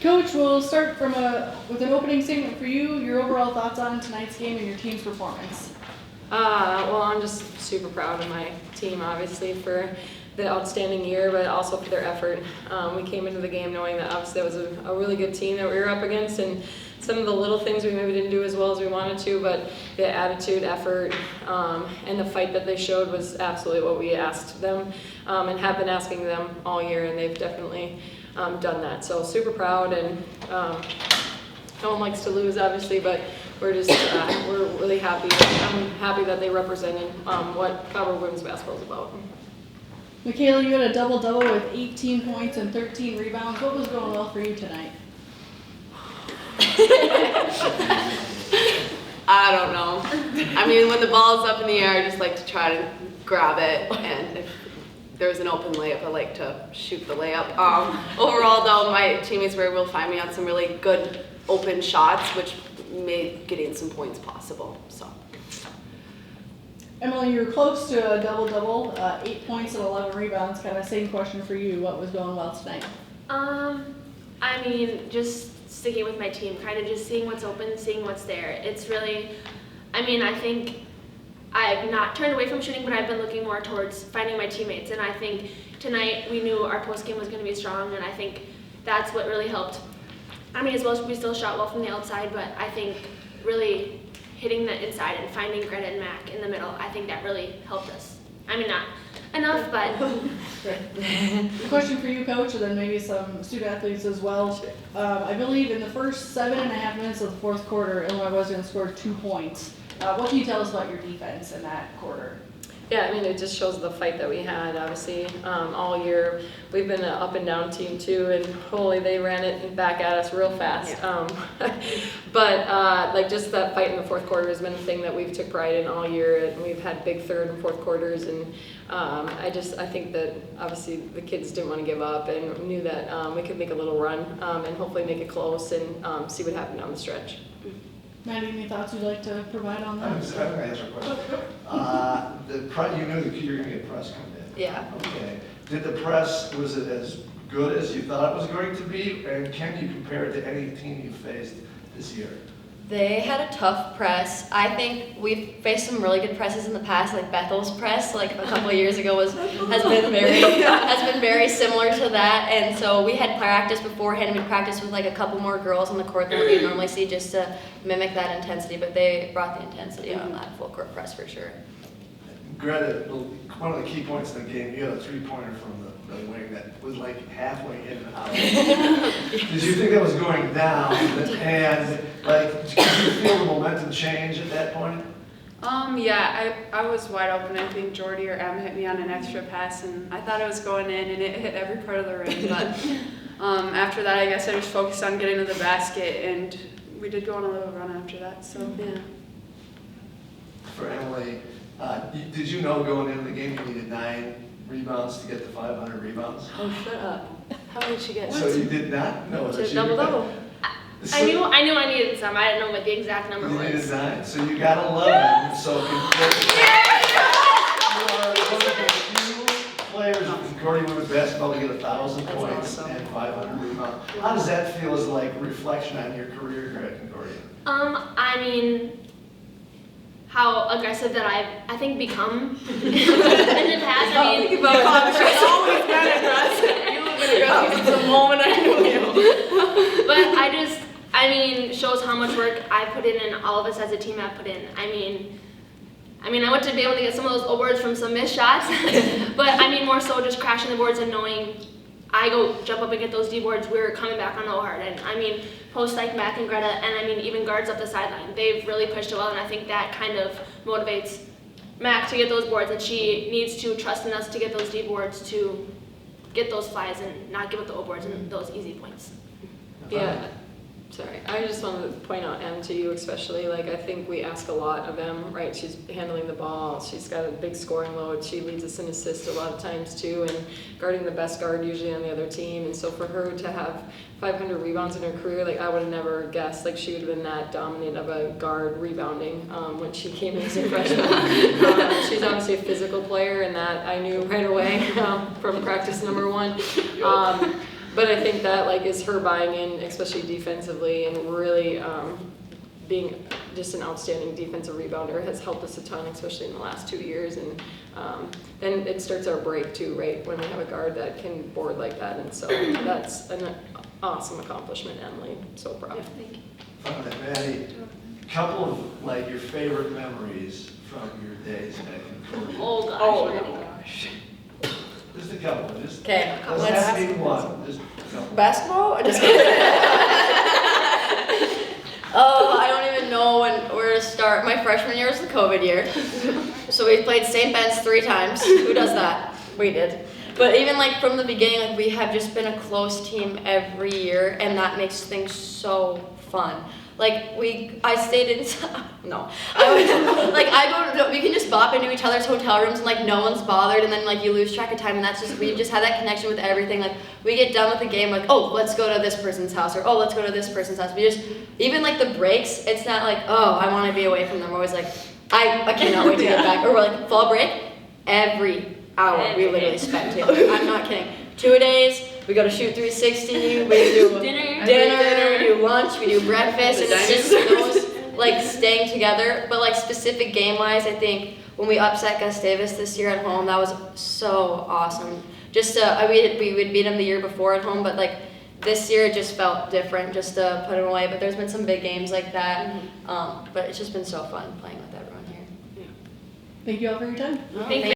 Coach, we'll start with an opening statement for you, your overall thoughts on tonight's game and your team's performance. Well, I'm just super proud of my team, obviously, for the outstanding year, but also for their effort. We came into the game knowing that obviously that was a really good team that we were up against, and some of the little things we maybe didn't do as well as we wanted to, but the attitude, effort, and the fight that they showed was absolutely what we asked them, and have been asking them all year, and they've definitely done that. So super proud, and no one likes to lose, obviously, but we're just we're really happy. I'm happy that they represented what Cowboy women's basketball is about. Michaela, you had a double-double with 18 points and 13 rebounds. What was going well for you tonight? I don't know. I mean, when the ball's up in the air, I just like to try to grab it, and if there's an open layup, I like to shoot the layup. Overall, though, my teammates were able to find me on some really good open shots, which made getting some points possible. So. Emily, you were close to a double-double, 8 points and 11 rebounds. Kind of same question for you. What was going well tonight? I mean, just sticking with my team, kind of just seeing what's open, seeing what's there. It's really, I mean, I think I've not turned away from shooting, but I've been looking more towards finding my teammates. And I think tonight we knew our post game was going to be strong, and I think that's what really helped. I mean, as well as we still shot well from the outside, but I think really hitting the inside and finding Greta and Mac in the middle, I think that really helped us. I mean, not enough, but. Question for you, Coach, and then maybe some student athletes as well. I believe in the first 7.5 minutes of the fourth quarter, Illinois Wesleyan scored 2 points. What can you tell us about your defense in that quarter? Yeah, I mean, it just shows the fight that we had, obviously, all year. We've been an up and down team too, and holy, they ran it back at us real fast. Yeah. But like just that fight in the fourth quarter has been the thing that we've took pride in all year, and we've had big third and fourth quarters, and I think that obviously the kids didn't want to give up and knew that we could make a little run and hopefully make it close and see what happened down the stretch. Maddie, any thoughts you'd like to provide on that? I'm going to answer a question. You knew that you're going to get press coming in. Yeah. Okay. Did the press, was it as good as you thought it was going to be? And can you compare it to any team you faced this year? They had a tough press. I think we've faced some really good presses in the past, like Bethel's press, like a couple of years ago has been very similar to that. And so we had practice beforehand. We practiced with like a couple more girls on the court than we normally see, just to mimic that intensity. But they brought the intensity on that full court press for sure. Greta, one of the key points in the game, you had a three-pointer from the wing that was like halfway in and out. Did you think that was going down? And like, did you feel the momentum change at that point? Yeah, I was wide open. I think Jordy or Em hit me on an extra pass, and I thought it was going in, and it hit every part of the rim. But after that, I guess I just focused on getting to the basket, and we did go on a little run after that. So yeah. For Emily, did you know going into the game you needed 9 rebounds to get to 500 rebounds? Oh, shut up. How did she get? So you did not know that you double-double. I knew I needed some. I didn't know what the exact number was. You needed 9, so you got 11. So you are one of the few players in Concordia women's basketball to get 1,000 points awesome. and 500 rebounds. How does that feel as like reflection on your career here at Concordia? I mean, how aggressive that I think become in the past. I mean, She's always been aggressive. You've been aggressive since the moment I knew you. but I mean, shows how much work I put in and all of us as a team have put in. I mean, I want to be able to get some of those boards from some missed shots, but I mean more so just crashing the boards and knowing I go jump up and get those D boards, we're coming back on no hard. And I mean, posts like Mac and Greta, and I mean even guards up the sideline, they've really pushed it well, and I think that kind of motivates Mac to get those boards, and she needs to trust in us to get those D boards to get those flies and not give up the O boards and those easy points. Yeah. Sorry, I just wanted to point out Em to you especially. Like, I think we ask a lot of Em, right? She's handling the ball. She's got a big scoring load. She leads us in assists a lot of times too, and guarding the best guard usually on the other team. And so for her to have 500 rebounds in her career, like I would have never guessed, like she would have been that dominant of a guard rebounding when she came in as a freshman. She's obviously a physical player, and that I knew right away from practice number 1. But I think that like is her buying in, especially defensively, and really being just an outstanding defensive rebounder has helped us a ton, especially in the last 2 years. And then it starts our break too, right? When we have a guard that can board like that, and so that's an awesome accomplishment, Emily. So proud. Yeah, thank you. Maddie, couple of like your favorite memories from your days at Concordia. Oh gosh. Oh Maddie. my gosh. Just a couple, just. Okay, Doesn't have to be one, just a couple. basketball? Just kidding. Oh, I don't even know where to start. My freshman year was the COVID year. So we played St. Ben's 3 times. Who does that? We did. But even like from the beginning, like we have just been a close team every year, and that makes things so fun. Like I stayed in, no, we can just bop into each other's hotel rooms and like no one's bothered, and then like you lose track of time, and that's just, we just had that connection with everything. Like we get done with the game, like, oh, let's go to this person's house, or oh, let's go to this person's house. We just, even like the breaks, it's not like, oh, I want to be away from them. We're always like, I cannot wait to get back. Or we're like, fall break, every hour we literally spent here. I'm not kidding. 2 days. We go to shoot 360, we do dinner, we do lunch, we do breakfast, and it's just those, like, staying together. But, like, specific game-wise, I think when we upset Gustavus this year at home, that was so awesome. Just, we would beat him the year before at home, but, like, this year it just felt different just to put him away. But there's been some big games like that. But it's just been so fun playing with everyone here. Thank you all for your time. Thank you.